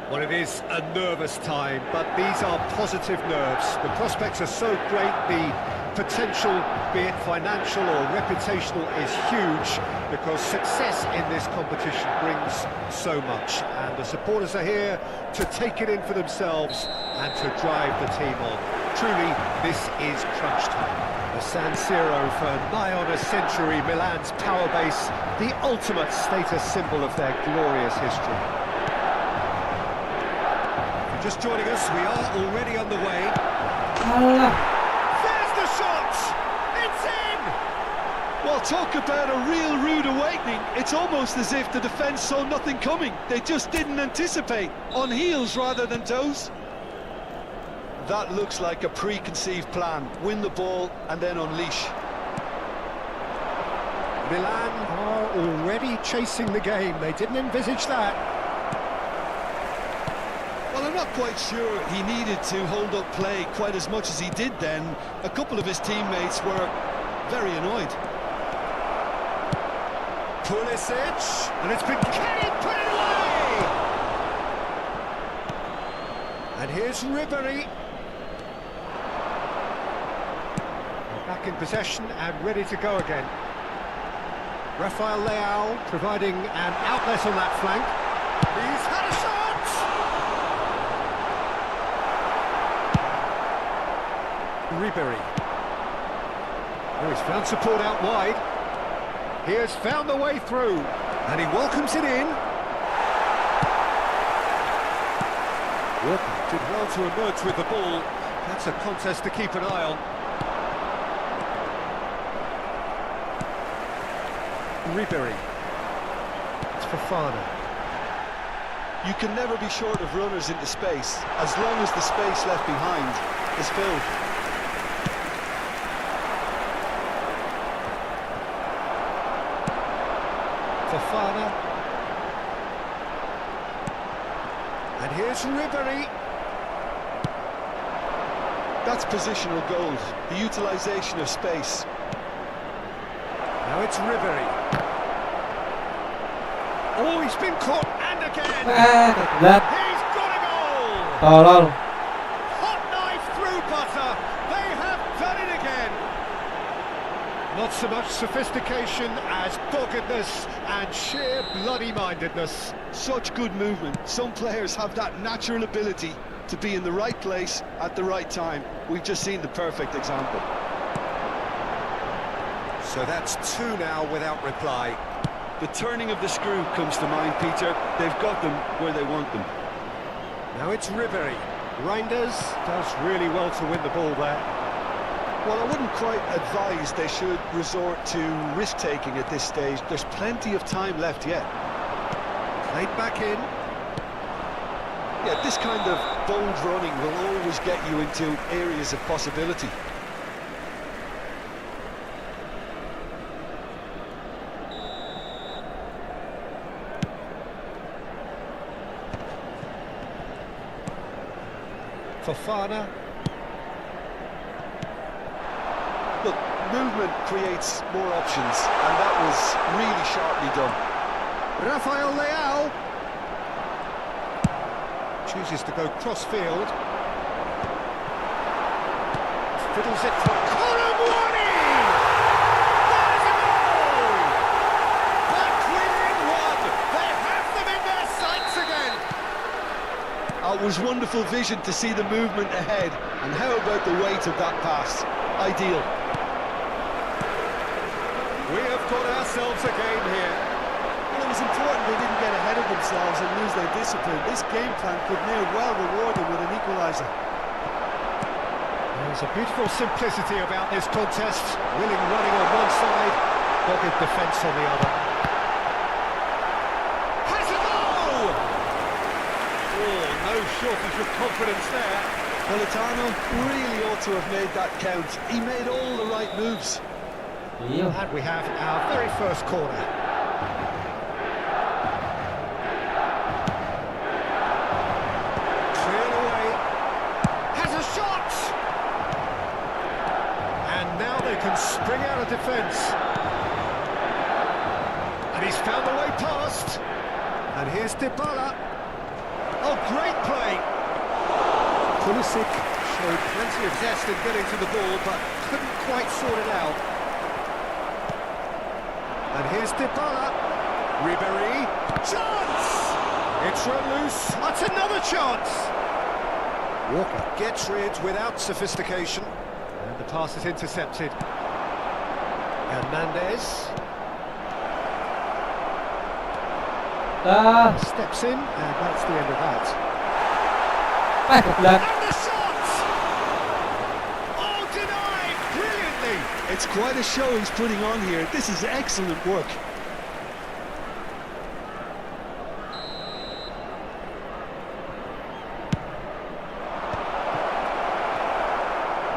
Well, it is a nervous time, but these are positive nerves. The prospects are so great, the potential, be it financial or reputational, is huge, because success in this competition brings so much. And the supporters are here to take it in for themselves and to drive the team on. Truly, this is crunch time. The San Siro for nigh on a century, Milan's power base, the ultimate status symbol of their glorious history. Just joining us, we are already on the way. There's the shot! It's in! Well, talk about a real rude awakening. It's almost as if the defence saw nothing coming. They just didn't anticipate. On heels rather than toes. That looks like a preconceived plan. Win the ball and then unleash. Milan are already chasing the game. They didn't envisage that. Well, I'm not quite sure he needed to hold up play quite as much as he did then. A couple of his teammates were very annoyed. Pulisic, and it's been carried, put it away! And here's Ribery. Back in possession and ready to go again. Rafael Leao providing an outlet on that flank. He's had a shot! Ribery. Oh, he's found support out wide. He has found the way through, and he welcomes it in. Walker did well to emerge with the ball. That's a contest to keep an eye on. Ribery. It's Fofana. You can never be short of runners into space, as long as the space left behind is filled. Fofana. And here's Ribery. That's positional gold, the utilisation of space. Now it's Ribery. Oh, he's been caught, and again! He's got a goal! Hot knife through butter. They have done it again. Not so much sophistication as doggedness and sheer bloody-mindedness. Such good movement. Some players have that natural ability to be in the right place at the right time. We've just seen the perfect example. So that's two now without reply. The turning of the screw comes to mind, Peter. They've got them where they want them. Now it's Ribery. Reinders does really well to win the ball there. Well, I wouldn't quite advise they should resort to risk-taking at this stage. There's plenty of time left yet. Played back in. Yeah, this kind of bold running will always get you into areas of possibility. Fofana. Look, movement creates more options, and that was really sharply done. Rafael Leao chooses to go cross-field. Fiddles it for Colomwani! There's a goal! Back within one! They have them in their sights again! It was wonderful vision to see the movement ahead, and how about the weight of that pass? Ideal. We have got ourselves a game here. Well, it was important they didn't get ahead of themselves and lose their discipline. This game plan could near well reward them with an equaliser. There's a beautiful simplicity about this contest. Willing running on one side, dogged defence on the other. Has a goal! Oh, no shortage of confidence there. Politano really ought to have made that count. He made all the right moves. And we have our very first corner. Cleared away. Has a shot! And now they can spring out of defence. And he's found the way past. And here's Dybala. Oh, great play! Pulisic showed plenty of zest in getting to the ball, but couldn't quite sort it out. And here's Dybala. Ribéry. Chance! It's run loose. That's another chance! Walker gets rid without sophistication. And the pass is intercepted. Hernandez. Steps in, and that's the end of that. And the shot! Oh, denied! Brilliantly! It's quite a show he's putting on here. This is excellent work.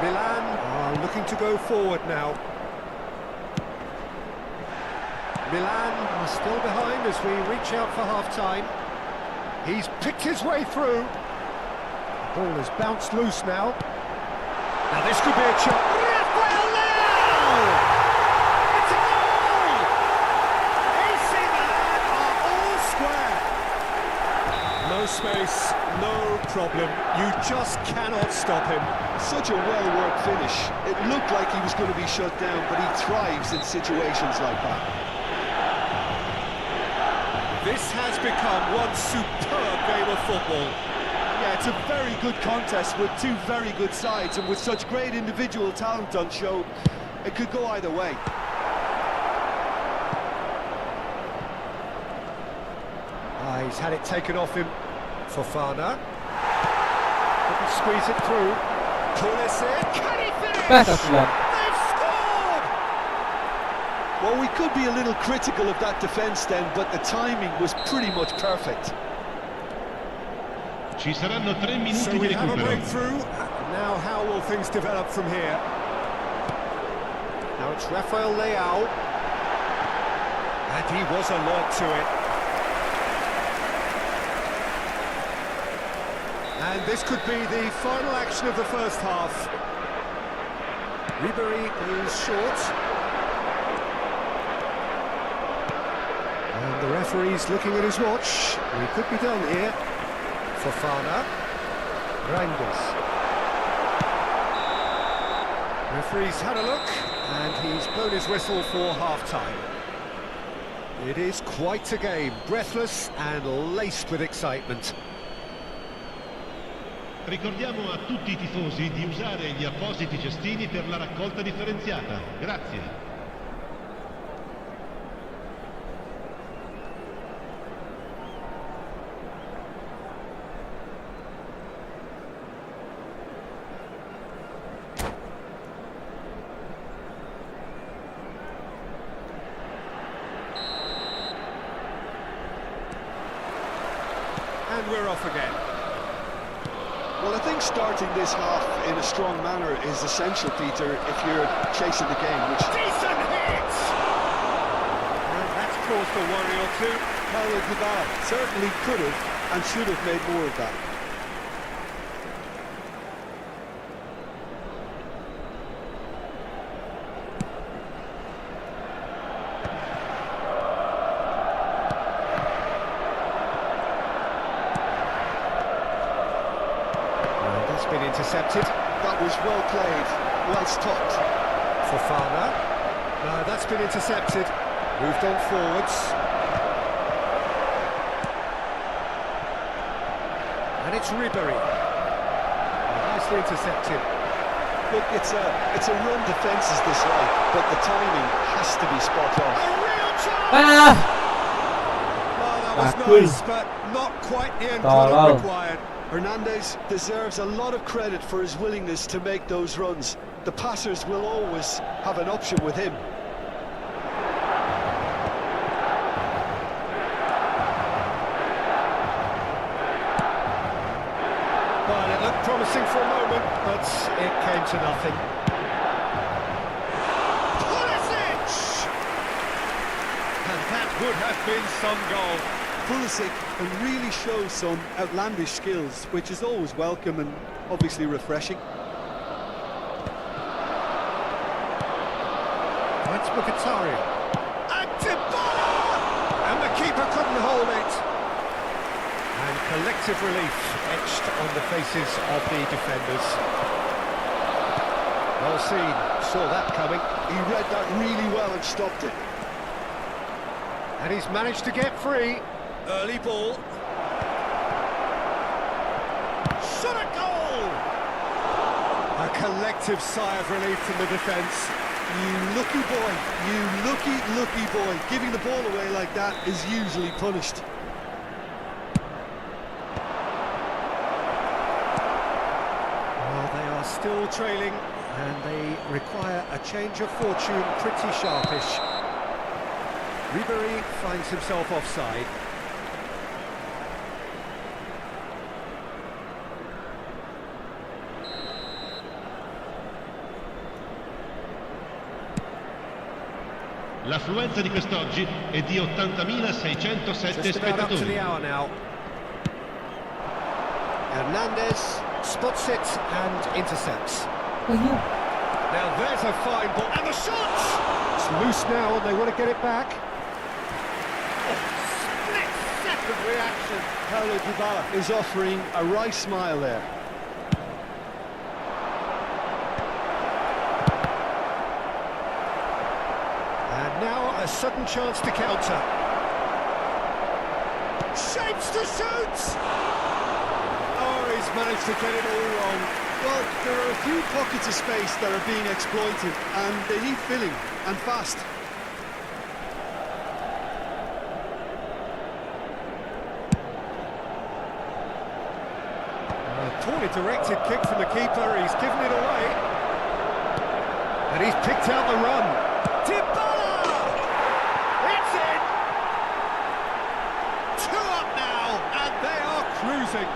Milan are looking to go forward now. Milan are still behind as we reach out for half-time. He's picked his way through. The ball has bounced loose now. Now this could be a chance. Rafael Leao! It's a goal! AC Milan are all square. No space, no problem. You just cannot stop him. Such a well-worked finish. It looked like he was going to be shut down, but he thrives in situations like that. This has become one superb game of football. Yeah, it's a very good contest with two very good sides, and with such great individual talent on show, it could go either way. He's had it taken off him. Fofana. Couldn't squeeze it through. Pulisic. Can he finish? They've scored! Well, we could be a little critical of that defence then, but the timing was pretty much perfect. Ci saranno 3 minuti So di we have a recupero. breakthrough. Now how will things develop from here? Now it's Rafael Leao. And he was alert to it. And this could be the final action of the first half. Ribéry is short. And the referee's looking at his watch. We could be done here. Fofana. Reinders. Referee's had a look, and he's blown his whistle for half-time. It is quite a game, breathless and laced with excitement. Ricordiamo a tutti I tifosi di usare gli appositi cestini per la raccolta differenziata. Grazie. And we're off again. Well, I think starting this half in a strong manner is essential, Peter, if you're chasing the game, which... Decent hit! And that's caused a worry or two. Paulo Dybala certainly could have and should have made more of that. Been intercepted. That was well played, well stopped. Fofana. No, that's been intercepted. Moved on forwards. And it's Ribéry. Nicely intercepted. Look, it's a run defence is this like, but the timing has to be spot on. A real chance! Well, that was nice, but not quite the end product required. Hernandez deserves a lot of credit for his willingness to make those runs. The passers will always have an option with him. Well, it looked promising for a moment, but it came to nothing. Pulisic! And that would have been some goal. Pulisic really shows some outlandish skills, which is always welcome and obviously refreshing. That's Mkhitaryan. And Dybala! And the keeper couldn't hold it. And collects collective relief etched on the faces of the defenders. Well seen, saw that coming. He read that really well and stopped it. And he's managed to get free. Early ball. Shot a goal! A collective sigh of relief from the defence. You lucky boy, you lucky boy. Giving the ball away like that is usually punished. Well, they are still trailing, and they require a change of fortune pretty sharpish. Ribery finds himself offside. L'affluenza di quest'oggi è di 80.607 Just about up to the spettatori. hour now. Hernandez spots it and intercepts. Now there's a fine ball, and the shot! It's loose now, and they want to get it back. Oh, split-second reaction. Paulo Dybala is offering a wry smile there. And now a sudden chance to counter. Shapes to shoot! Oh, he's managed to get it all wrong. Well, there are a few pockets of space that are being exploited, and they need filling, and fast. A poorly directed kick from the keeper, he's given it away. And he's picked out the run. Dybala! It's in! 2 up now, and they are cruising.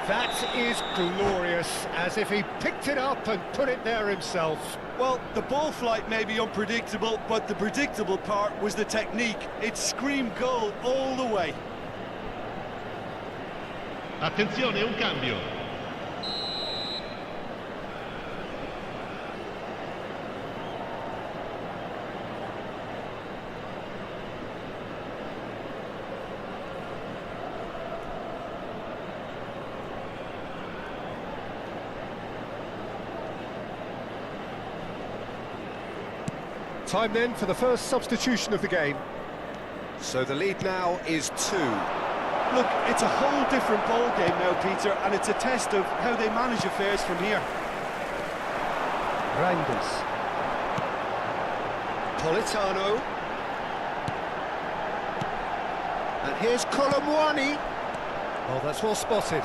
That is glorious, as if he picked it up and put it there himself. Well, the ball flight may be unpredictable, but the predictable part was the technique. It screamed goal all the way. Attenzione, un cambio. Time then for the first substitution of the game. So the lead now is 2. Look, it's a whole different ball game now, Peter, and it's a test of how they manage affairs from here. Reinders. Politano. And here's Colomwani. Oh, that's well spotted.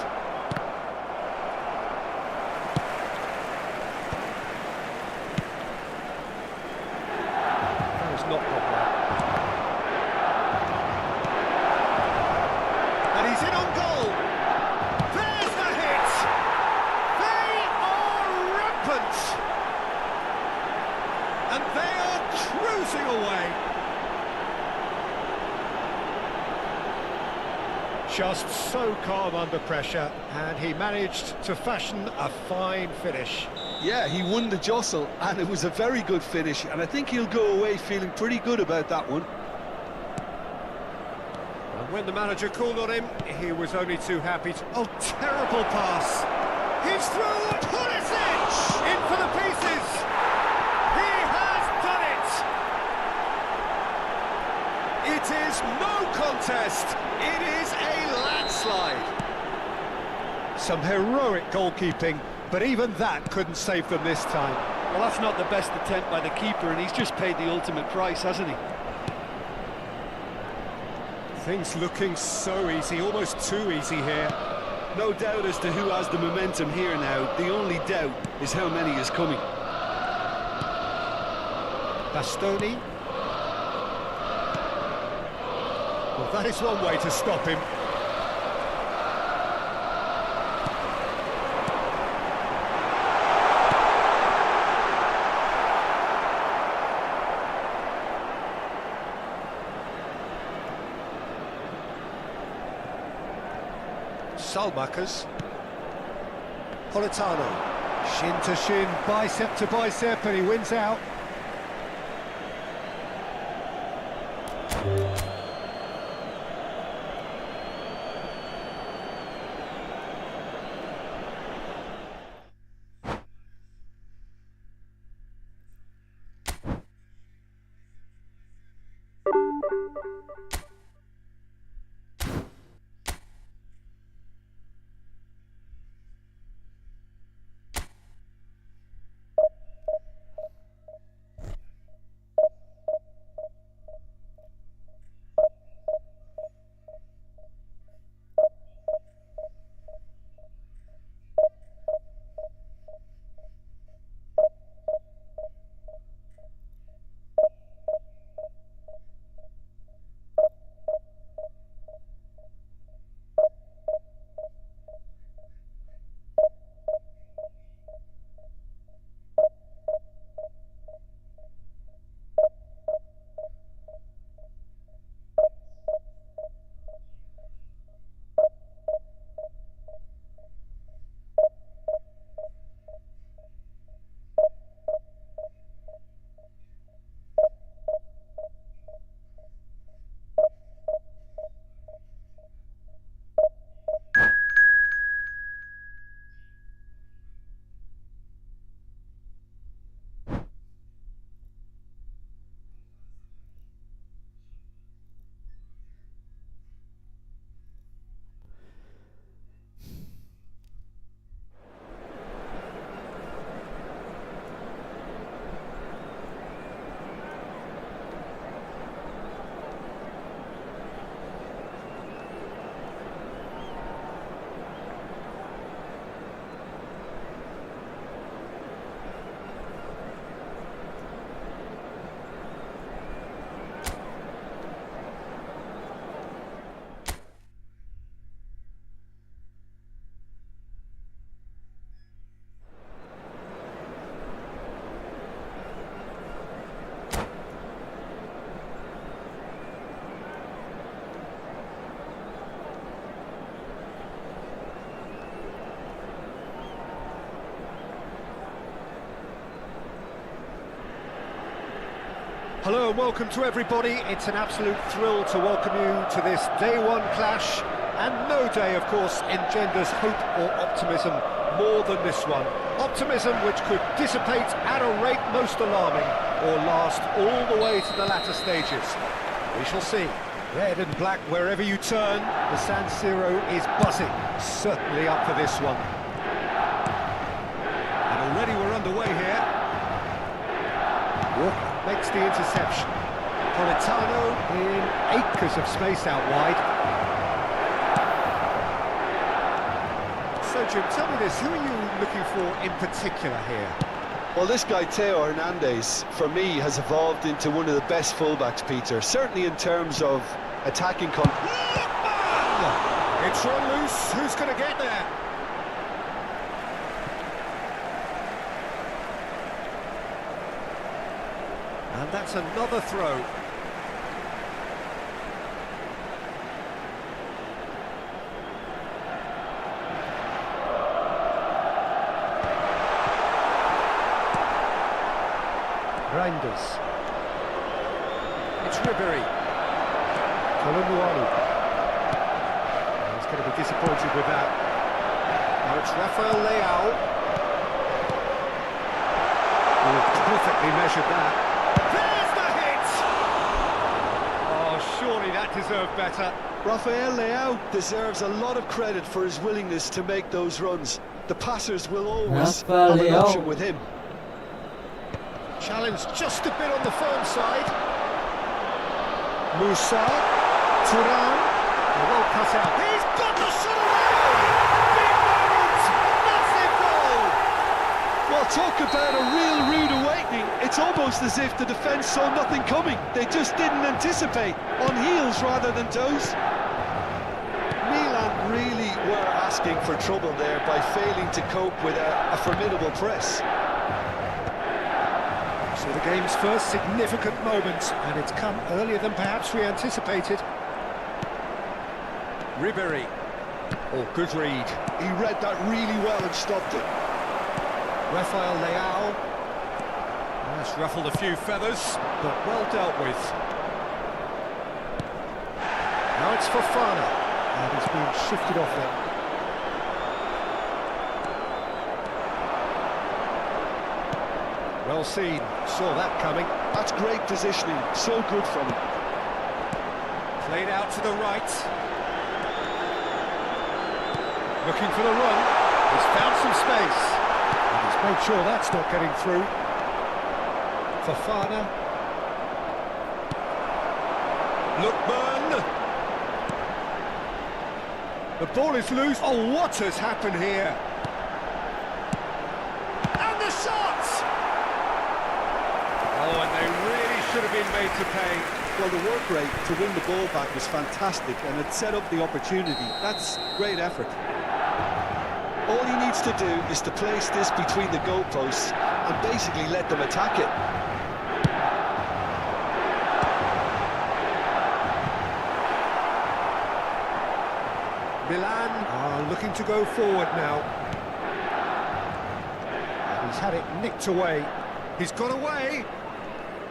That was not popular. And he's in on goal. There's the hit. They are rampant. And they are cruising away. Just so calm under pressure, and he managed to fashion a fine finish. Yeah, he won the jostle, and it was a very good finish, and I think he'll go away feeling pretty good about that one. And when the manager called on him, he was only too happy to... Oh, terrible pass! He's through! Pulisic! In for the pieces! He has done it! It is no contest! It is a landslide! Some heroic goalkeeping, but even that couldn't save them this time. Well, that's not the best attempt by the keeper, and he's just paid the ultimate price, hasn't he? Things looking so easy, almost too easy here. No doubt as to who has the momentum here now. The only doubt is how many is coming. Bastoni. Well, that is one way to stop him. Salmakers. Politano. Shin to shin, bicep to bicep, and he wins out. Hello and welcome to everybody. It's an absolute thrill to welcome you to this day one clash, and no day, of course, engenders hope or optimism more than this one. Optimism which could dissipate at a rate most alarming, or last all the way to the latter stages. We shall see. Red and black wherever you turn, the San Siro is buzzing, certainly up for this one. And already we're underway here. Walker makes the interception. Politano in acres of space out wide. So Jim, tell me this, who are you looking for in particular here? Well, this guy, Theo Hernandez, for me, has evolved into one of the best fullbacks, Peter. Certainly in terms of attacking... It's run loose, who's going to get there? And that's another throw. Reinders. It's Ribery. Colomboani. He's going to be disappointed with that. Now it's Rafael Leao. Oh, perfectly measured that. There's the hit! Oh, surely that deserved better. Rafael Leao deserves a lot of credit for his willingness to make those runs. The passers will always have an option with him. Challenge just a bit on the firm side. Musa, Thuram, well cut out. He's got the shot away! Big moment! Massive goal! Well, talk about a real rude awakening. It's almost as if the defence saw nothing coming. They just didn't anticipate, on heels rather than toes. Milan really were asking for trouble there by failing to cope with a formidable press. So the game's first significant moment, and it's come earlier than perhaps we anticipated. Ribery. Oh, good read. He read that really well and stopped it. Rafael Leao. That's ruffled a few feathers, but well dealt with. Now it's Fofana, and he's been shifted off there. Well seen, saw that coming. That's great positioning, so good from him. Played out to the right. Looking for the run. He's found some space. And he's made sure that's not getting through. Fofana. Lookman. The ball is loose. Oh, what has happened here? And the shot! Oh, and they really should have been made to pay. Well, the work rate to win the ball back was fantastic, and it set up the opportunity. That's great effort. All he needs to do is to place this between the goalposts and basically let them attack it. Milan are looking to go forward now. And he's had it nicked away. He's got away.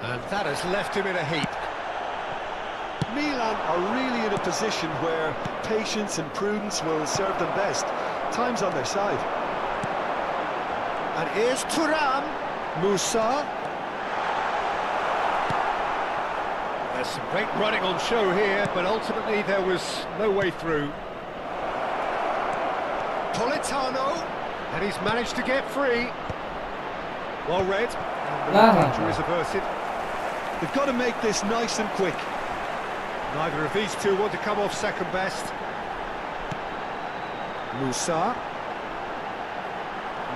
And that has left him in a heap. Milan are really in a position where patience and prudence will serve them best. Time's on their side. And here's Thuram. Musa. There's some great running on show here, but ultimately there was no way through. Politano. And he's managed to get free. Well read. And the danger is averted. They've got to make this nice and quick. Neither of these two want to come off second best. Musa.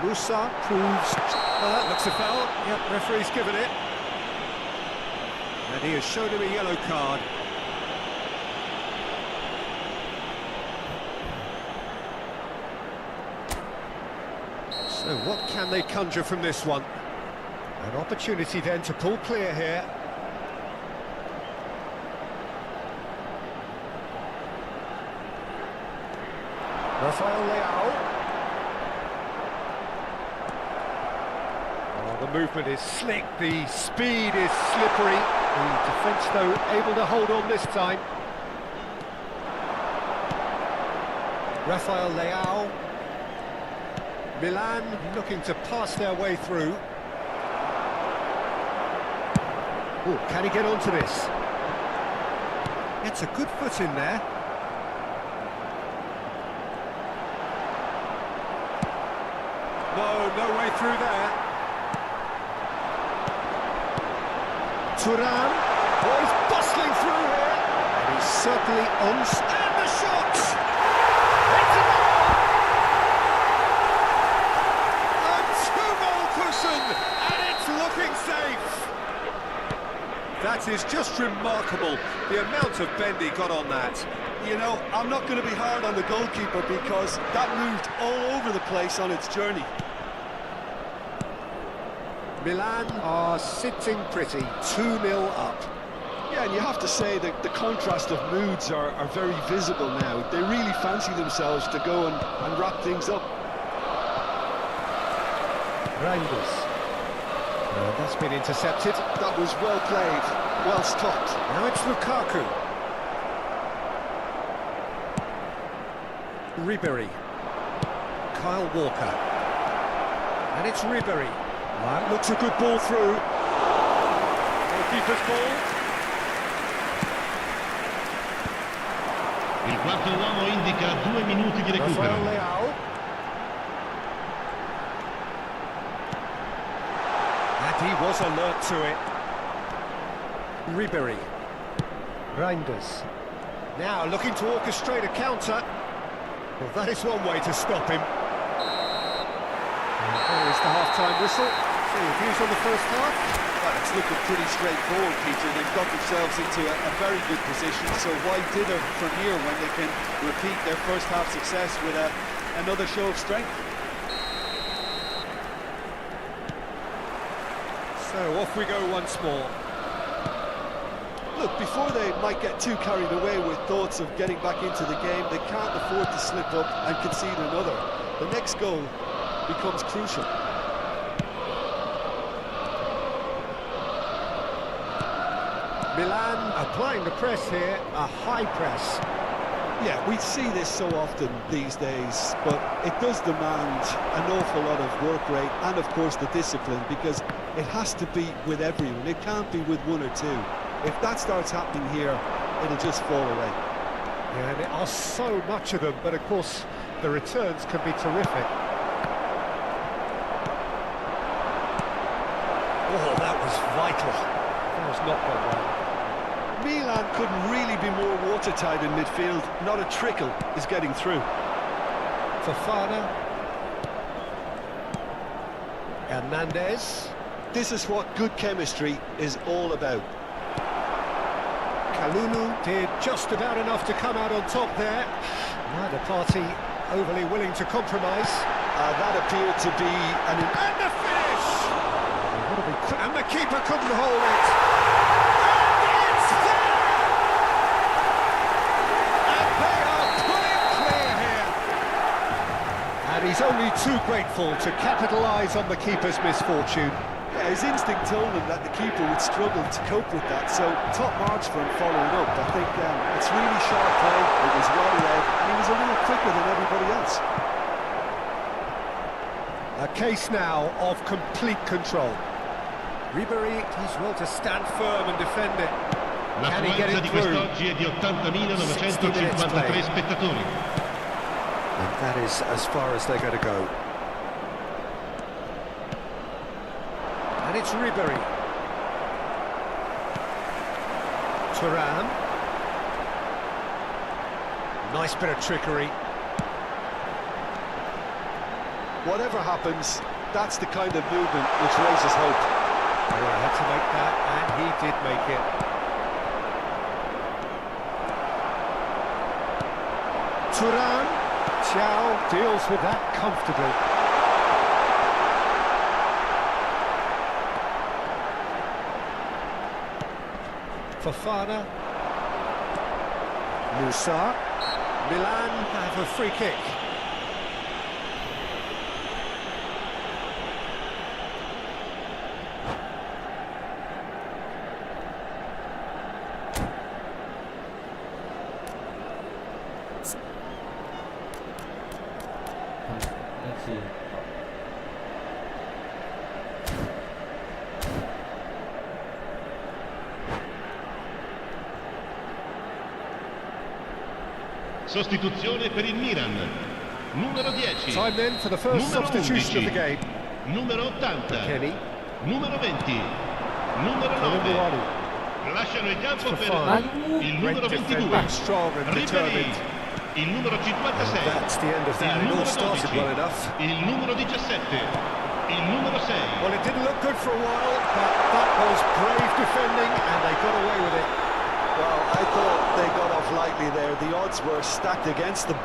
Musa proves... Well, that looks a foul. Yep, referee's given it. And he has shown him a yellow card. So what can they conjure from this one? An opportunity then to pull clear here. Rafael Leao. Oh, the movement is slick, the speed is slippery. The defence, though, able to hold on this time. Rafael Leao. Milan looking to pass their way through. Oh, can he get onto this? It's a good foot in there. No way through there. Thuram. Oh, he's bustling through here. And he's certainly on. And the shot! It's a goal! A two-goal cushion, and it's looking safe. That is just remarkable, the amount of bend he got on that. You know, I'm not going to be hard on the goalkeeper because that moved all over the place on its journey. Milan are sitting pretty, 2-0 up. Yeah, and you have to say that the contrast of moods are very visible now. They really fancy themselves to go and wrap things up. Reinders. That's been intercepted. That was well played, well stopped. Now it's Lukaku. Ribery. Kyle Walker. And it's Ribery. That looks a good ball through. Goalkeeper's ball. Il quarto uomo indica 2 minuti di recupero. Rafael Leao. And he was alert to it. Ribery. Reinders. Now looking to orchestrate a counter. Well, that is one way to stop him. And there is the half-time whistle. So views on the first half? Well, it's looking pretty straightforward, Peter. They've got themselves into a very good position, so why dither from here when they can repeat their first half success with another show of strength? So off we go once more. Look, before they might get too carried away with thoughts of getting back into the game, they can't afford to slip up and concede another. The next goal becomes crucial. Milan applying the press here, a high press. Yeah, we see this so often these days, but it does demand an awful lot of work rate and, of course, the discipline, because it has to be with everyone. It can't be with one or two. If that starts happening here, it'll just fall away. Yeah, and there are so much of them, but of course the returns can be terrific. Oh, that was vital. That was not gone well. Milan couldn't really be more watertight in midfield. Not a trickle is getting through. Fofana. Hernandez. This is what good chemistry is all about. Kalulu did just about enough to come out on top there. Neither party overly willing to compromise. That appeared to be an... And the finish! And the keeper couldn't hold it. And it's there! And they are pulling clear here. And he's only too grateful to capitalise on the keeper's misfortune. Yeah, his instinct told him that the keeper would struggle to cope with that, so top marks for him following up. I think it's really sharp play, it was well read, and he was a little quicker than everybody else. A case now of complete control. Ribery does well to stand firm and defend it. Can he get L'affluenza it di through? quest'oggi è di 80.953 spettatori. And that is as far as they're going to go. And it's Ribery. Thuram. Nice bit of trickery. Whatever happens, that's the kind of movement which raises hope. Oh, he had to make that, and he did make it. Thuram. Thiaw deals with that comfortably. Fofana. Musa. Milan have a free kick. sih. Sostituzione per il Milan. Numero 10. Time then for the first Numero substitution of the 11. game. Numero 80. Kenny. Numero 20. Numero Number 9. 1. Lasciano il campo per Manu. il numero Great 22. defender, strong and Ribéry. determined. Il numero 56. That's the end of that. Il It all numero started 12. well enough. Il numero 17. Il numero 6. Well, it didn't look good for a while, but that was brave defending, and they got away with it. Well, I thought they got off lightly there. The odds were stacked against them.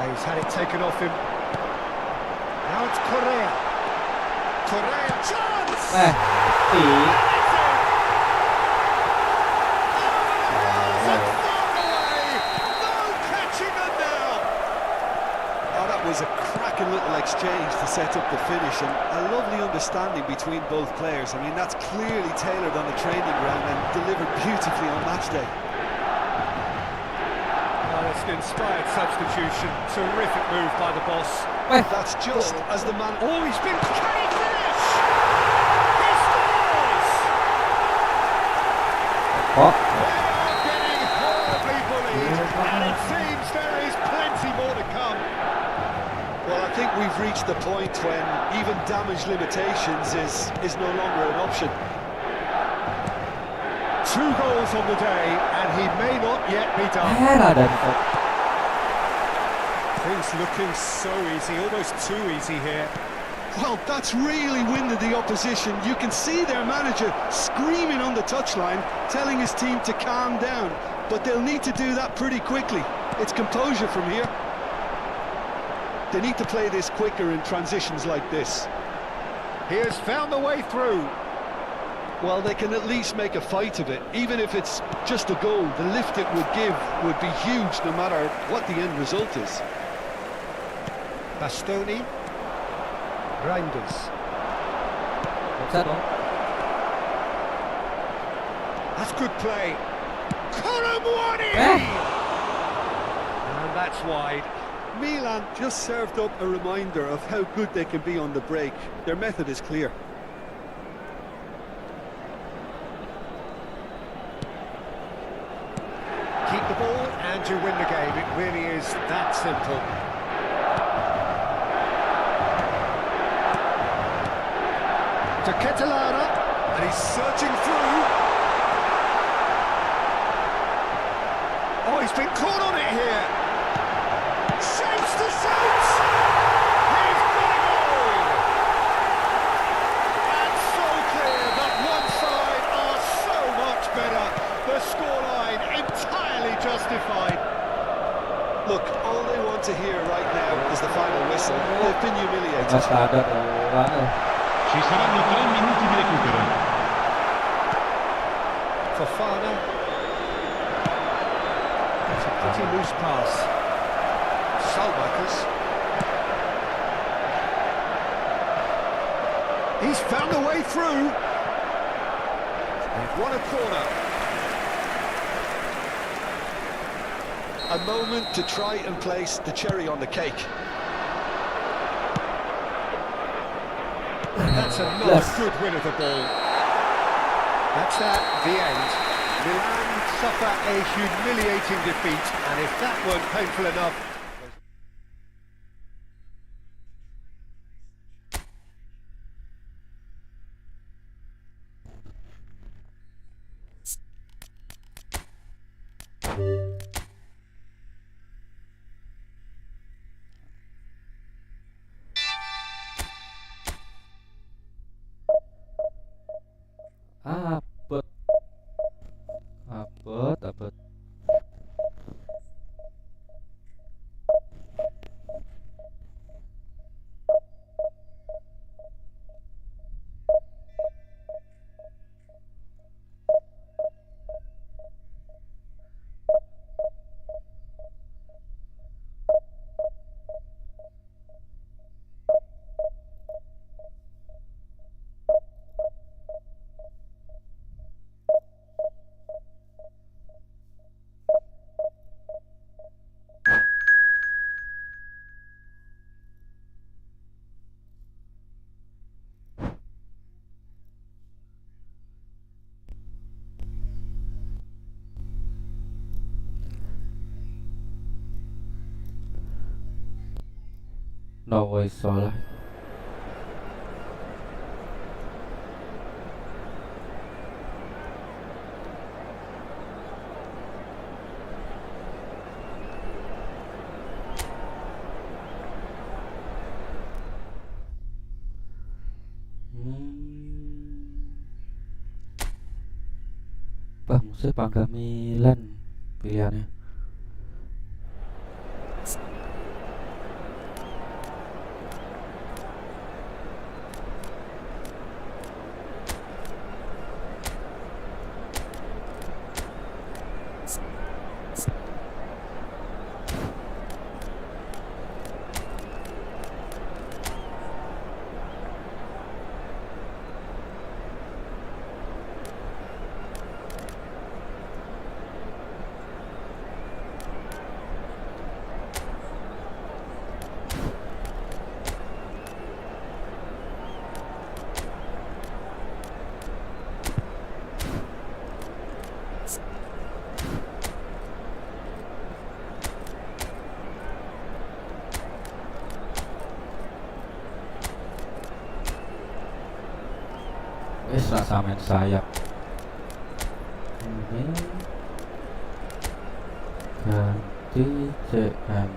He's had it taken off him. Now it's Correa. Correa, chance! Sì. No catching them now! Oh, that was a cracking little exchange to set up the finish, and a lovely understanding between both players. I mean, that's clearly tailored on the training ground and delivered beautifully on match day. Oh, it's an inspired substitution. Terrific move by the boss. That's just as the man... Oh, he's been... Can he finish? He scores! Oh. They're getting horribly bullied, and it seems there is plenty more to come. Well, I think we've reached the point when even damage limitations is no longer an option. 2 goals on the day, and he may not yet be done. Heran. Things looking so easy, almost too easy here. Well, that's really winded the opposition. You can see their manager screaming on the touchline, telling his team to calm down. But they'll need to do that pretty quickly. It's composure from here. They need to play this quicker in transitions like this. He has found the way through. Well, they can at least make a fight of it. Even if it's just a goal, the lift it would give would be huge no matter what the end result is. Bastoni. Reinders. That's good play. Colomwani! And that's wide. Milan just served up a reminder of how good they can be on the break. Their method is clear. Keep the ball and you win the game. It really is that simple. To Catalana, and he's searching through. Oh, he's been caught on it here. Shapes to shoot. He's got a goal. And so clear that one side are so much better. The scoreline entirely justified. Look, all they want to hear right now is the final whistle. They've been humiliated. Ci saranno 3 minuti di recupero. Fofana. It's a pretty loose pass. Salmakers. He's found a way through. They've won a corner. A moment to try and place the cherry on the cake. That's another good win of the ball. That's that, the end. Milan suffer a humiliating defeat, and if that weren't painful enough... Apet. Nowy Solaj. Bang, saya Bangga Milan pilihannya. Rasa main sayap ini ganti CMF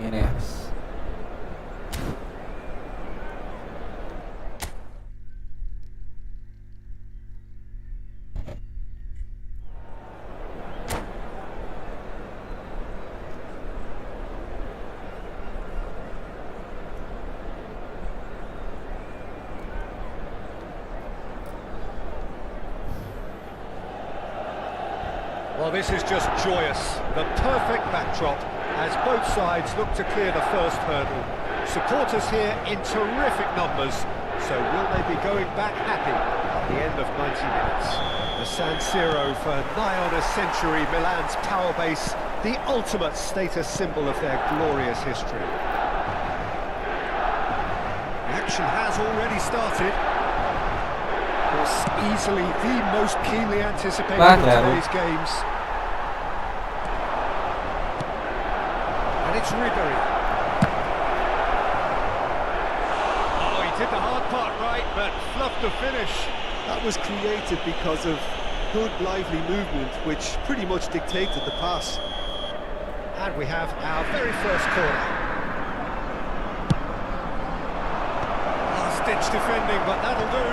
ini ya. Well, this is just joyous. The perfect backdrop as both sides look to clear the first hurdle. Supporters here in terrific numbers, so will they be going back happy at the end of 90 minutes? The San Siro for nigh on a century, Milan's power base, the ultimate status symbol of their glorious history. The action has already started. Of course, easily the most keenly anticipated of today's games. And it's Ribery. Oh, he did the hard part right, but fluffed the finish. That was created because of good, lively movement, which pretty much dictated the pass. And we have our very first corner. Last-ditch defending, but that'll do.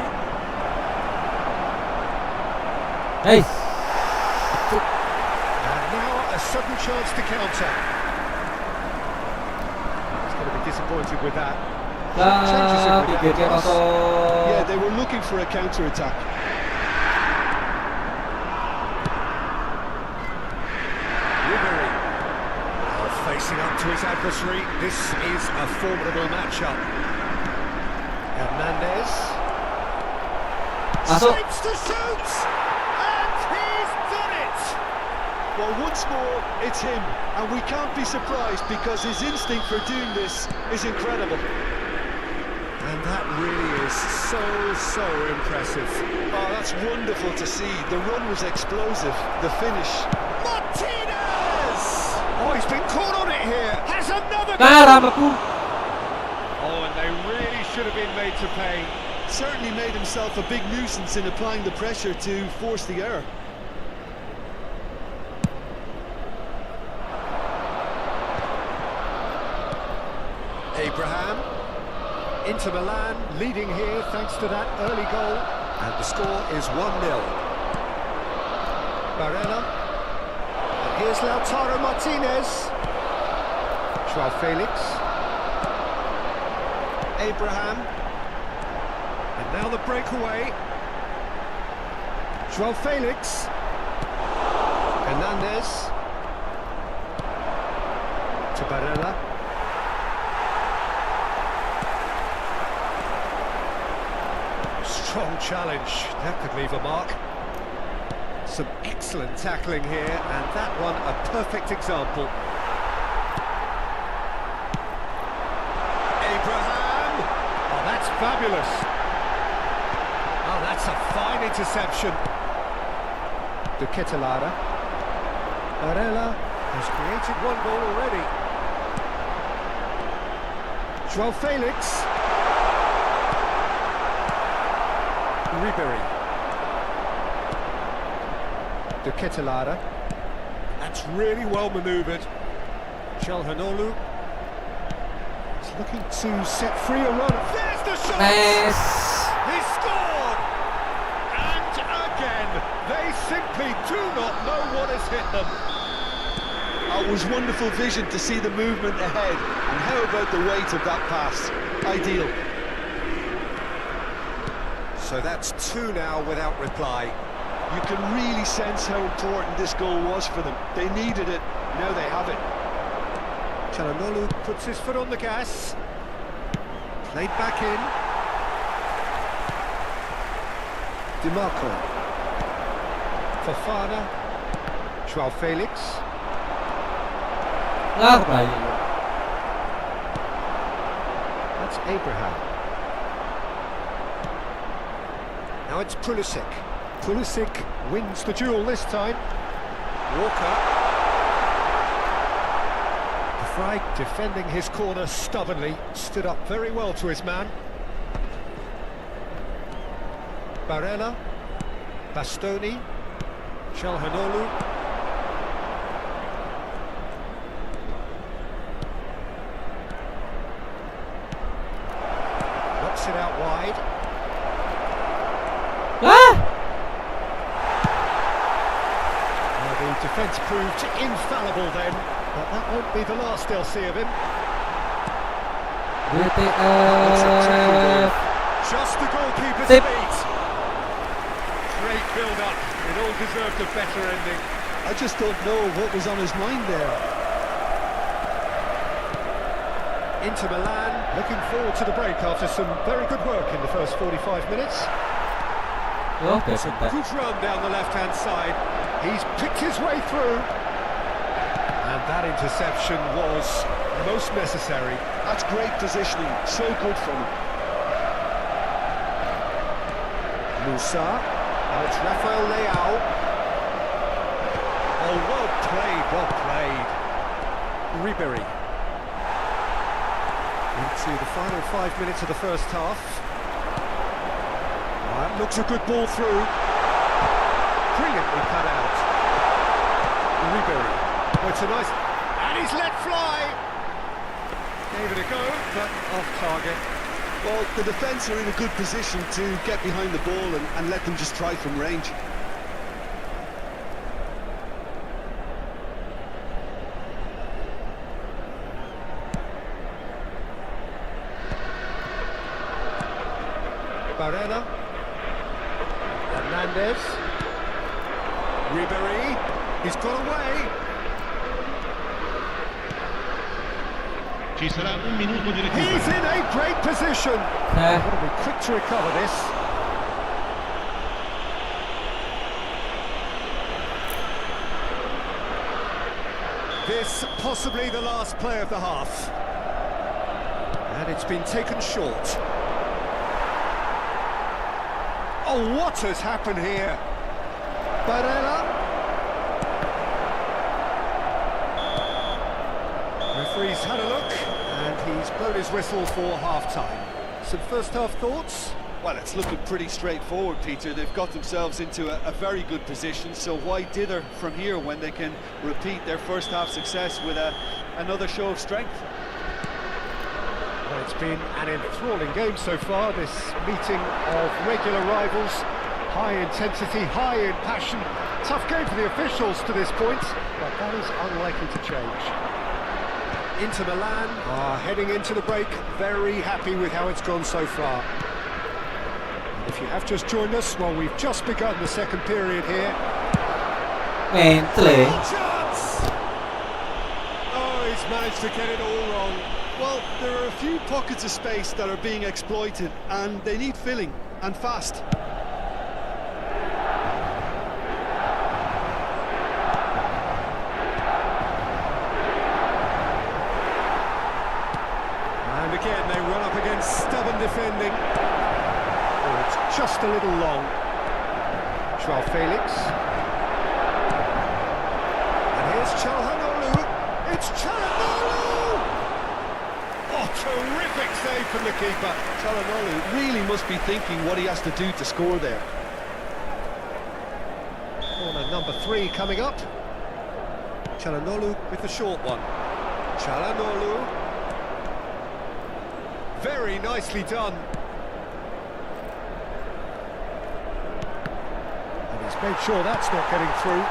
Hey, And now a sudden chance to counter. He's going to be disappointed with that. Changes it with that pikirnya pass. masuk. Yeah, they were looking for a counter-attack. Ribery. Facing up to his adversary. This is a formidable matchup. Hernandez. Masuk. Shapes to shoot! And he's done it! Well, once more, it's him, and we can't be surprised because his instinct for doing this is incredible. And that really is so impressive. Oh, that's wonderful to see. The run was explosive. The finish. Martinez! Oh, he's been caught on it here. Has another Karam goal! aku. Oh, and they really should have been made to pay. Certainly made himself a big nuisance in applying the pressure to force the error. Abraham. Inter Milan leading here thanks to that early goal. And the score is 1-0. Barella. And here's Lautaro Martinez. Joao Felix. Abraham. And now the breakaway. Joao Felix. Hernandez. To Barella. Strong challenge, that could leave a mark. Some excellent tackling here, and that one a perfect example. Abraham! Fabulous. Oh, that's a fine interception. De Ketelare. Barella has created one goal already. Joao Felix. Ribery. De Ketelare. That's really well manoeuvred. Calhanoglu is looking to set free a run. There's the shot! Nice. He scored! And again, they simply do not know what has hit them. It was wonderful vision to see the movement ahead. And how about the weight of that pass? Ideal. So that's two now without reply. You can really sense how important this goal was for them. They needed it, now they have it. Calhanoglu puts his foot on the gas. Played back in. Di Marco. Fofana. Joao Felix. Lah kembali. That's Abraham. Now it's Pulisic. Pulisic wins the duel this time. Walker. De Vrij defending his corner stubbornly, stood up very well to his man. Barella. Bastoni. Calhanoglu. Knocks it out wide. Ah! The defence proved infallible then, but that won't be the last they'll see of him. WTF. Just the goalkeeper's Zip. feet. Great build-up. It all deserved a better ending. I just don't know what was on his mind there. Inter Milan looking forward to the break after some very good work in the first 45 minutes. Oh, It's a good run down the left-hand side. He's picked his way through. And that interception was most necessary. That's great positioning, so good from him. Musa. Now it's Rafael Leao. Oh, well played, well played. Ribery. Into the final 5 minutes of the first half. That looks a good ball through. Brilliantly cut out. Ribery. Oh, it's a nice... And he's let fly! Gave it a go, but off target. Well, the defence are in a good position to get behind the ball and let them just try from range. Barella. Hernandez. Ribery. He's got away. Ci sarà un minuto di He's recupero. in a great position. Gotta be quick to recover this. This possibly the last play of the half. And it's been taken short. Oh, what has happened here? Barella. Referee's had a look, and he's blown his whistle for half-time. Some first-half thoughts? Well, it's looking pretty straightforward, Peter. They've got themselves into a very good position, so why dither from here when they can repeat their first-half success with another show of strength? Well, it's been an enthralling game so far, this meeting of regular rivals. High intensity, high in passion. Tough game for the officials to this point, but that is unlikely to change. Inter Milan are heading into the break, very happy with how it's gone so far. And if you have just joined us, well, we've just begun the second period here. Mentally. Chance! Oh, he's managed to get it all wrong. Well, there are a few pockets of space that are being exploited, and they need filling, and fast. And again, they run up against stubborn defending. just a little long. Joao Felix. And here's Çalhanoğlu. It's Çalhanoğlu! Oh, terrific save from the keeper. Çalhanoğlu really must be thinking what he has to do to score there. Corner number 3 coming up. Çalhanoğlu with the short one. Çalhanoğlu. Very nicely done. And he's made sure that's not getting through.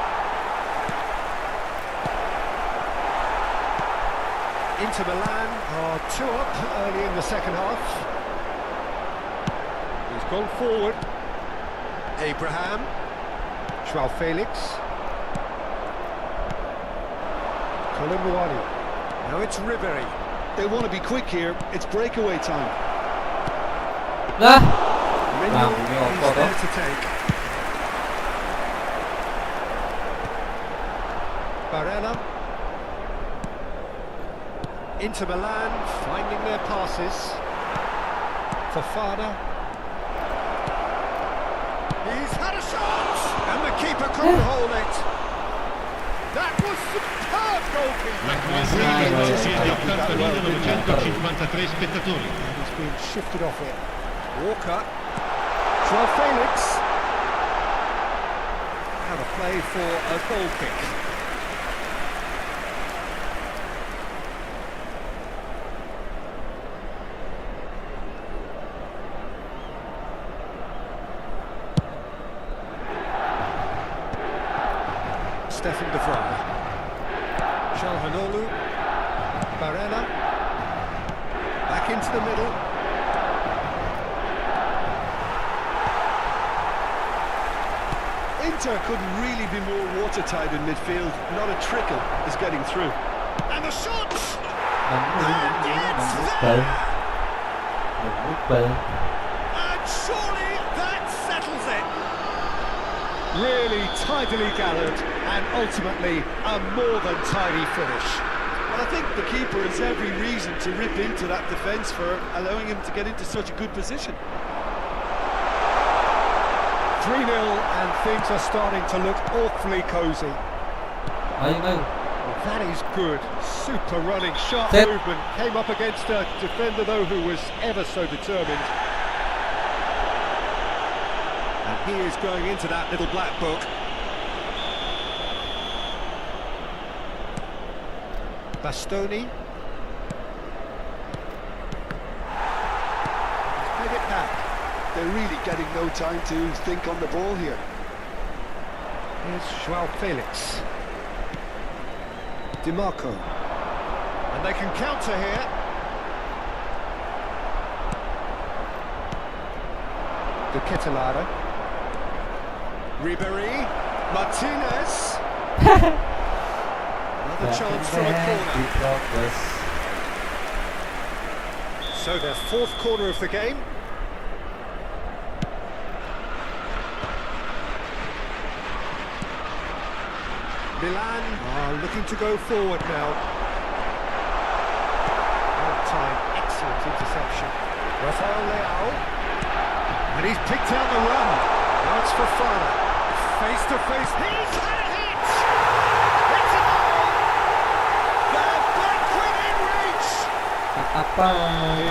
Inter Milan are 2 up early in the second half. He's gone forward. Abraham. Joao Felix. Colomboani. Now it's Ribery. They want to be quick here. It's breakaway time. Lah. Mignolet Wow, is well there done. to take. Barella. Inter Milan finding their passes. Fofana. He's had a shot! And the keeper couldn't hold it. That was superb goalkeeping. La quadriga sia di 80.953 spettatori. And he's been shifted off it. Walker. Joao Felix. Have a play for a goal kick. Stefan de Vrij. Çalhanoğlu. Barella. Back into the middle. Inter couldn't really be more watertight in midfield. Not a trickle is getting through. And the shot! Bell. Bell. And surely that settles it. Really tidily gathered and ultimately a more than tidy finish. Well, I think the keeper has every reason to rip into that defence for allowing him to get into such a good position. 3-0 and things are starting to look awfully cosy. Ayun. That is good. Super running, sharp Tip. movement. Came up against a defender though who was ever so determined. And he is going into that little black book. Bastoni. He's played it back. They're really getting no time to think on the ball here. Here's Joao Felix. Di Marco. And they can counter here. De Ketelaere. Ribery. Martinez. Another chance from a corner. So their 4th corner of the game. Milan are looking to go forward now. Time, excellent interception. Rafael Leao. And he's picked out the run. Now it's Fofana. Face to face. He's had a hit! It's a goal! They're back within reach!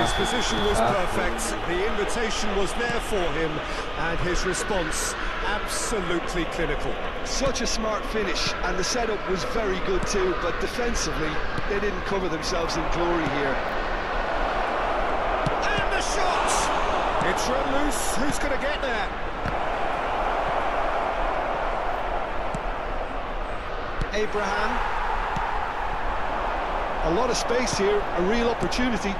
His position was perfect. The invitation was there for him. And his response absolutely clinical. Such a smart finish, and the setup was very good too, but defensively, they didn't cover themselves in glory here. And the shot! It's run loose. Who's going to get there? Abraham. A lot of space here, a real opportunity.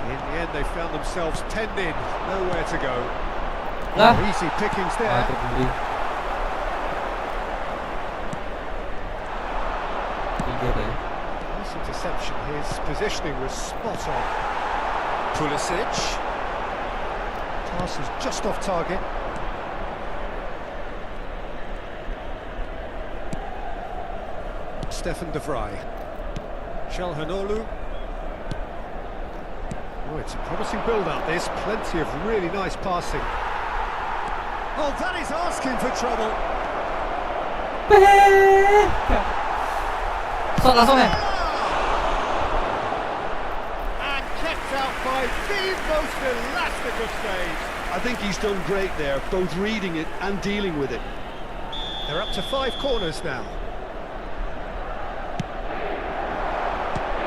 In the end, they found themselves penned in. Nowhere to go. Lah. Easy pickings there. Nice interception. His positioning was spot on. Pulisic. Pass is just off target. Stefan de Vrij. Çalhanoğlu. Oh, it's a promising build-up, this. Plenty of really nice passing. Oh, that is asking for trouble. Shot langsung ya. And kept out by the most elastic of stays. I think he's done great there, both reading it and dealing with it. They're up to 5 corners now.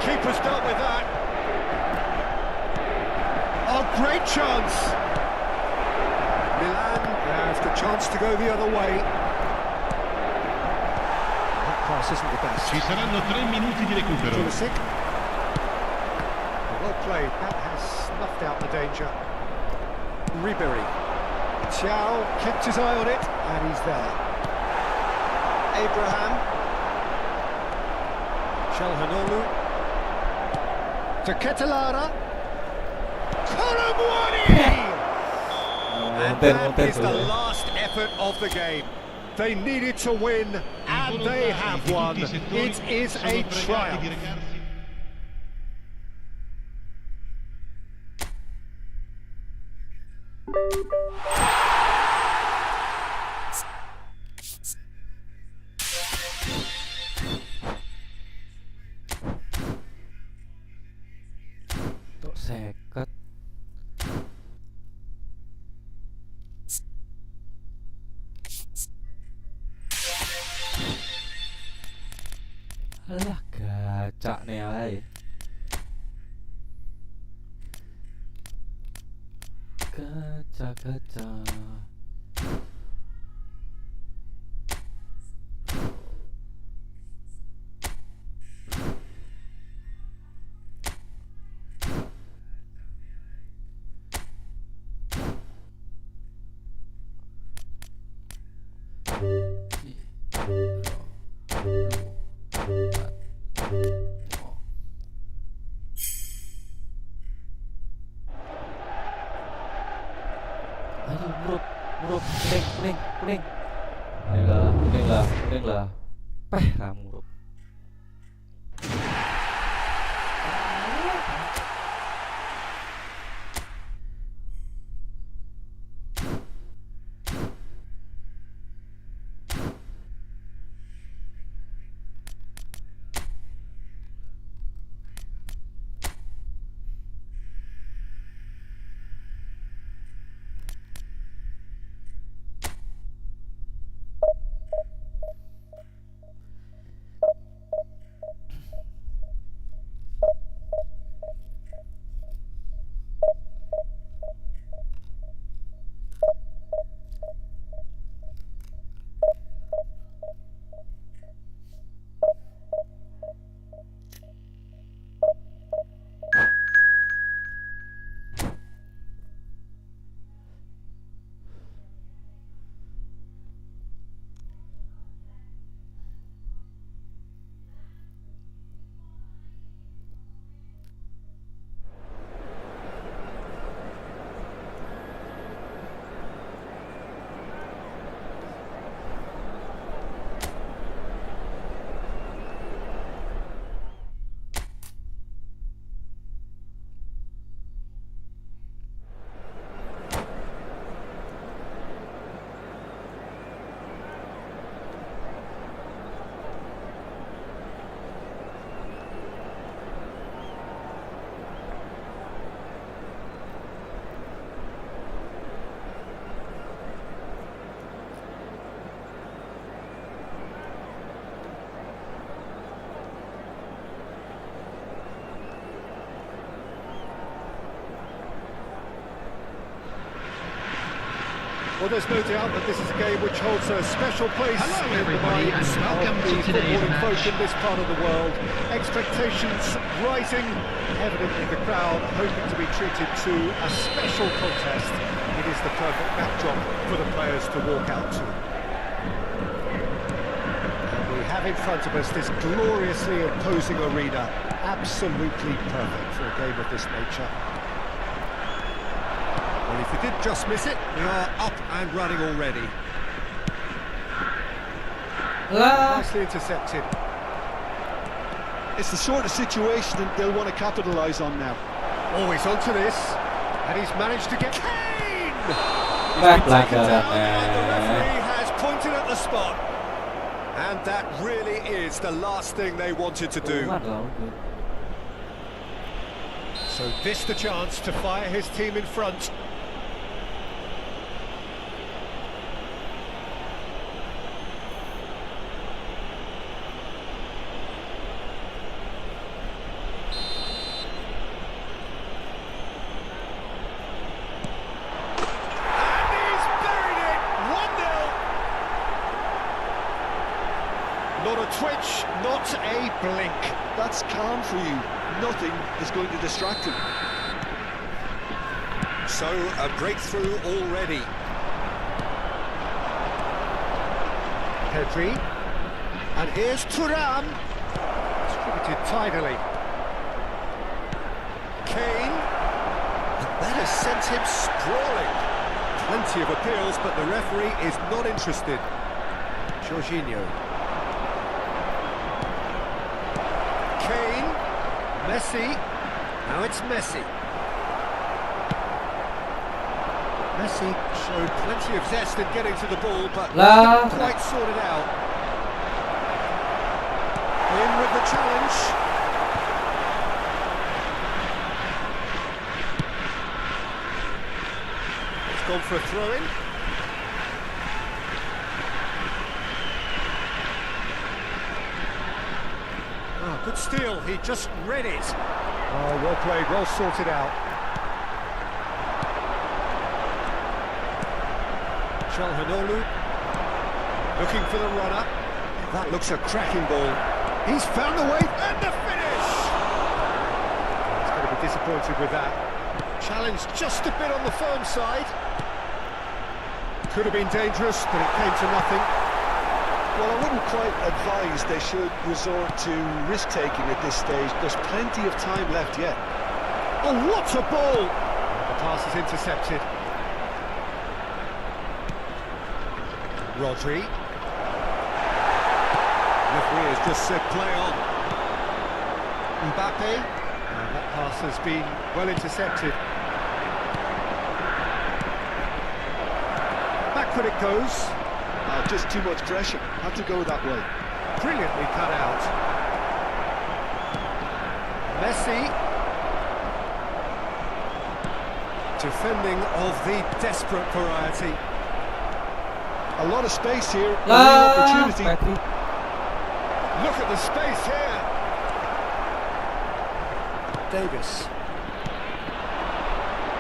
Keeper's dealt with that. Oh, great chance. Milan has the chance to go the other way. That pass isn't the best. Ci saranno 3 minuti di recupero. Pulisic. Well played. That has snuffed out the danger. Ribery. Thiaw kept his eye on it, and he's there. Abraham. Çalhanoğlu. To Ketelara. Kolomwani! And that is the last effort of the game. They needed to win, and they have won. It is a triumph. Untuk seket. Alah, gacak nih ay. Gacak. Ayo, muruk, kuning. Kuning lah. Peh lah muruk. Well, there's no doubt that this is a game which holds a special place Hello, in the everybody, minds and welcome of to the today's footballing folk match. in this part of the world. Expectations rising, evidently the crowd hoping to be treated to a special contest. It is the perfect backdrop for the players to walk out to. And we have in front of us this gloriously imposing arena, absolutely perfect for a game of this nature. Well, if we did just miss it, we are up and running already. Nicely intercepted. It's the sort of situation that they'll want to capitalise on now. Always onto this, and he's managed to get Kane! He's Back been taken like that, down, and the man. referee has pointed at the spot. And that really is the last thing they wanted to do. So this the chance to fire his team in front. Not a twitch, not a blink. That's calm for you. Nothing is going to distract him. So, a breakthrough already. Pedri. And here's Thuram. Distributed tidily. Kane. And that has sent him sprawling. Plenty of appeals, but the referee is not interested. Jorginho. Kane, Messi, now it's Messi. Messi showed plenty of zest in getting to the ball, but La. didn't quite sort it out. In with the challenge. It's gone for a throw-in. Oh, good steal, he just read it. Oh, well played, well sorted out. Çalhanoğlu looking for the runner. That looks a cracking ball. He's found the way, and the finish! He's going to be disappointed with that. Challenged just a bit on the firm side. Could have been dangerous, but it came to nothing. Well, I wouldn't quite advise they should resort to risk-taking at this stage. There's plenty of time left yet. Oh, what a ball! The pass is intercepted. Rodri. Referee has just said play on. Mbappe. And that pass has been well intercepted. Backward it goes. Just too much pressure. Had to go that way. Brilliantly cut out. Messi. Defending of the desperate variety. A lot of space here. A real La. opportunity. Look at the space here. Davis.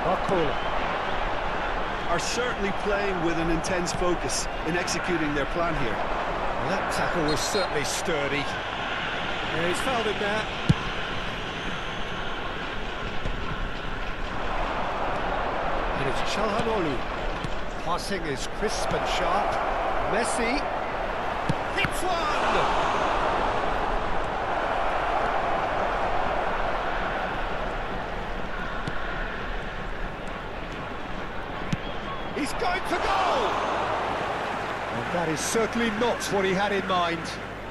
Barcola. Are certainly playing with an intense focus in executing their plan here. Well, that tackle was certainly sturdy. Yeah, he's fouled him there. And it's Çalhanoğlu. Passing is crisp and sharp. Messi hits one! He's going for goal! And that is certainly not what he had in mind.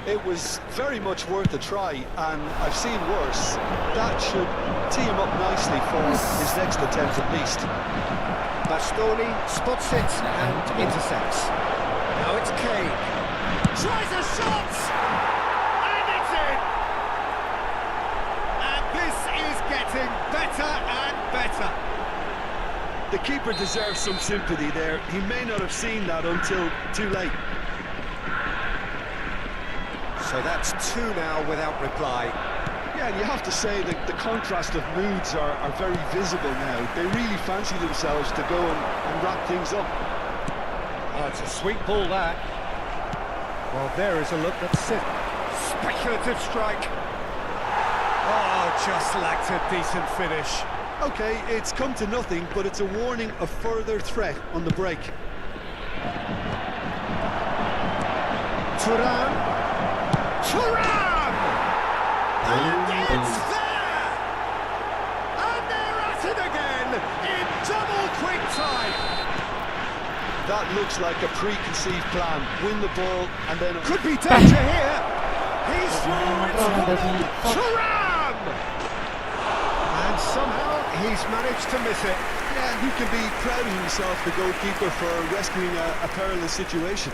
It was very much worth a try, and I've seen worse. That should tee him up nicely for his next attempt at least. Bastoni spots it and intercepts. Now it's Kane. Tries a shot! And it's in! And this is getting better and better. The keeper deserves some sympathy there. He may not have seen that until too late. So that's two now without reply. Yeah, and you have to say that the contrast of moods are very visible now. They really fancy themselves to go and wrap things up. Oh, it's a sweet ball, that. Well, there is a look that's it. Speculative strike. Oh, just lacked a decent finish. Okay, it's come to nothing, but it's a warning of further threat on the break. Thuram. Thuram! And it's there! And they're at it again in double quick time. That looks like a preconceived plan. Win the ball and then... Could be danger here. He's through. It's Thuram! And somehow he's managed to miss it. Yeah, he can be proud of himself, the goalkeeper, for rescuing a perilous situation.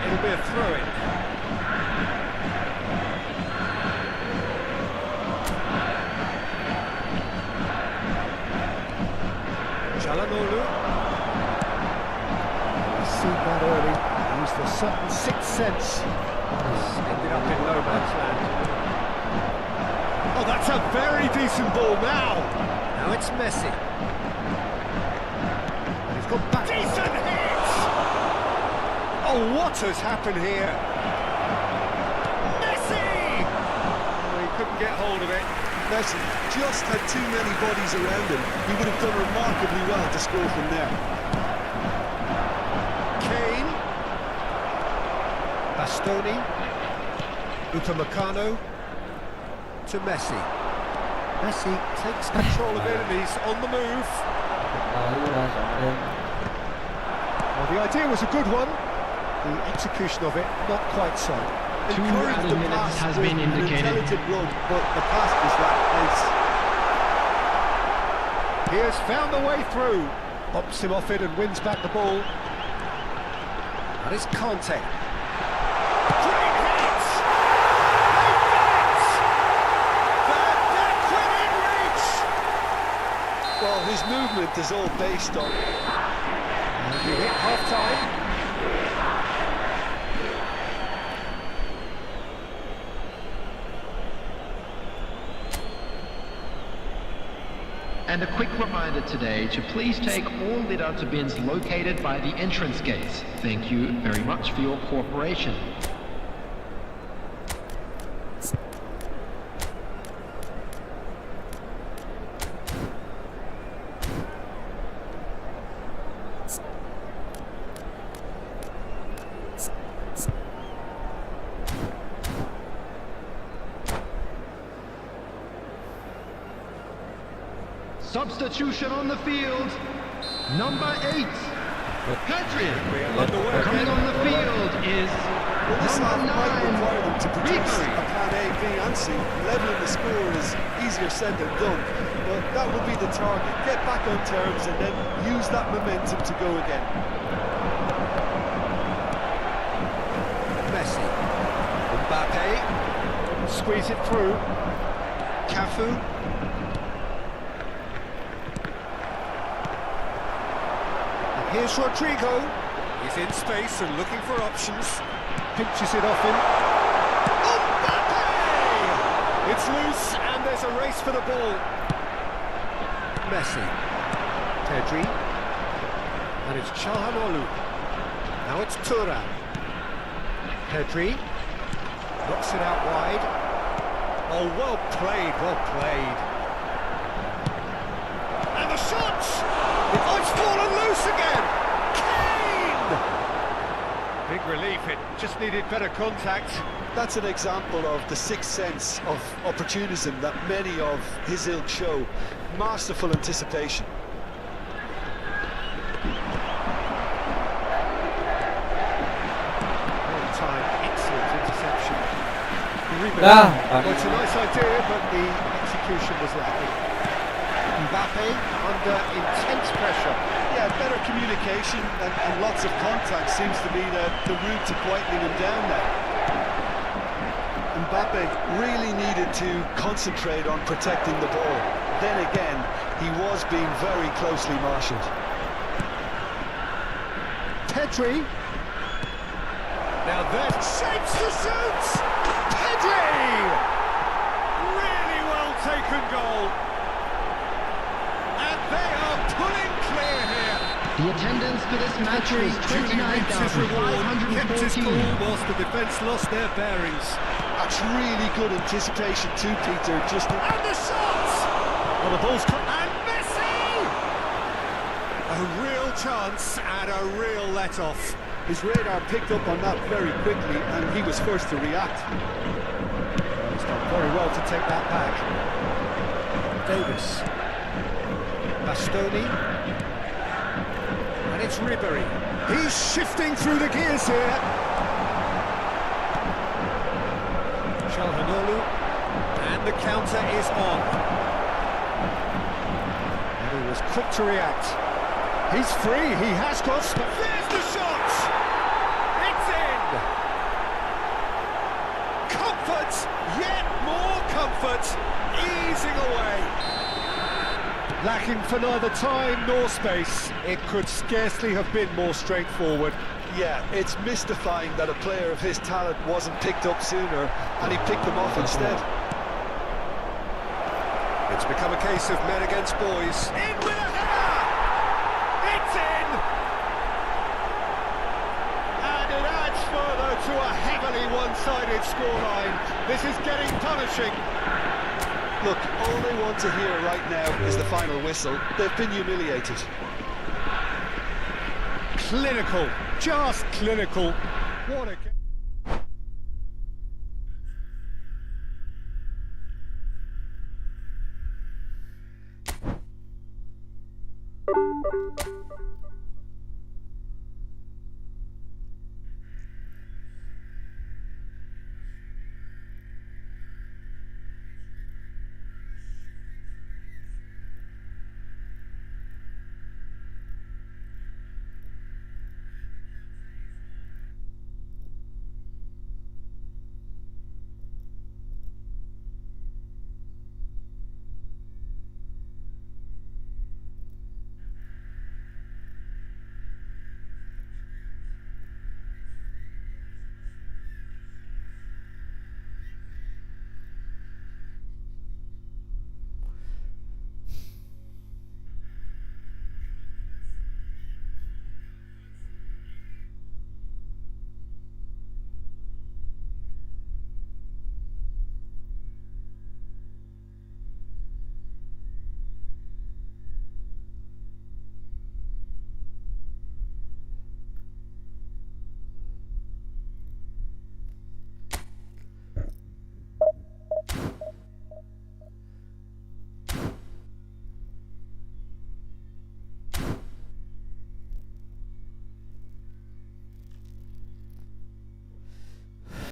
It'll be a throw-in. Çalhanoğlu. He's seen that early, used a certain sixth sense. Ended up in no man's land. Oh, that's a very decent ball now. Now it's Messi. And he's got back. Decent hit! Oh, what has happened here? Messi! Oh, he couldn't get hold of it. Messi just had too many bodies around him. He would have done remarkably well to score from there. Kane. Bastoni. Upamecano. To Messi. Messi takes control of it and he's on the move. lalu lah 2-1 Well, the idea was a good one. The execution of it, not quite so. 2 Encouraged added the minutes pass has with been an indicated. intelligent run, but the pass was that pace. He has found the way through. Bops him off it and wins back the ball. And it's Conte. Great hit! They've within reach! Well, his movement is all based on... And we hit half-time. And a quick reminder today to please take all litter bins located by the entrance gates. Thank you very much for your cooperation. Substitution on the field, number 8, Hadrian. Coming on the field is Well, this half number might 9, require them to produce Ribery. a plan A, B and C. Leveling the score is easier said than done, but that will be the target. Get back on terms and then use that momentum to go again. Messi. Mbappe. Squeeze it through. Cafu. Here's Rodrigo. He's in space and looking for options. Pinches it off him. Mbappe! It's loose and there's a race for the ball. Messi. Pedri. And it's Çalhanoğlu. Now it's Thuram. Pedri. Knocks it out wide. Oh, well played, well played. And the shot! Oh, it's fallen loose again! Kane! Big relief, it just needed better contact. That's an example of the sixth sense of opportunism that many of his ilk show. Masterful anticipation. One time, excellent interception. Dah, Well, it's a nice idea, but the execution was lacking. Mbappe under intense pressure. Yeah, better communication and lots of contact seems to be the route to quietening him down now. Mbappe really needed to concentrate on protecting the ball. Then again, he was being very closely marshalled. Pedri. Now that shapes the shoot! Pedri! Really well taken goal. And they are pulling clear here. The attendance for this match Pedri was truly reaps his reward, kept his cool 29,514. whilst the defence lost their bearings. That's really good anticipation too, Peter. Just And the shot! Well, the ball's caught. And Messi! A real chance and a real let-off. his radar picked up on that very quickly, and he was first to react. He's done very well to take that back. Davis. Bastoni. And it's Ribery. He's shifting through the gears here. Olu, and the counter is on. And he was quick to react. He's free, he has got... There's the shot! It's in! Comfort, yet more comfort, easing away. Lacking for neither time nor space, it could scarcely have been more straightforward. Yeah, it's mystifying that a player of his talent wasn't picked up sooner, and he picked them off instead. It's become a case of men against boys. In with a header! It's in! And it adds further to a heavily one-sided scoreline. This is getting punishing. Look, all they want to hear right now is the final whistle. They've been humiliated. Clinical, just clinical. What a...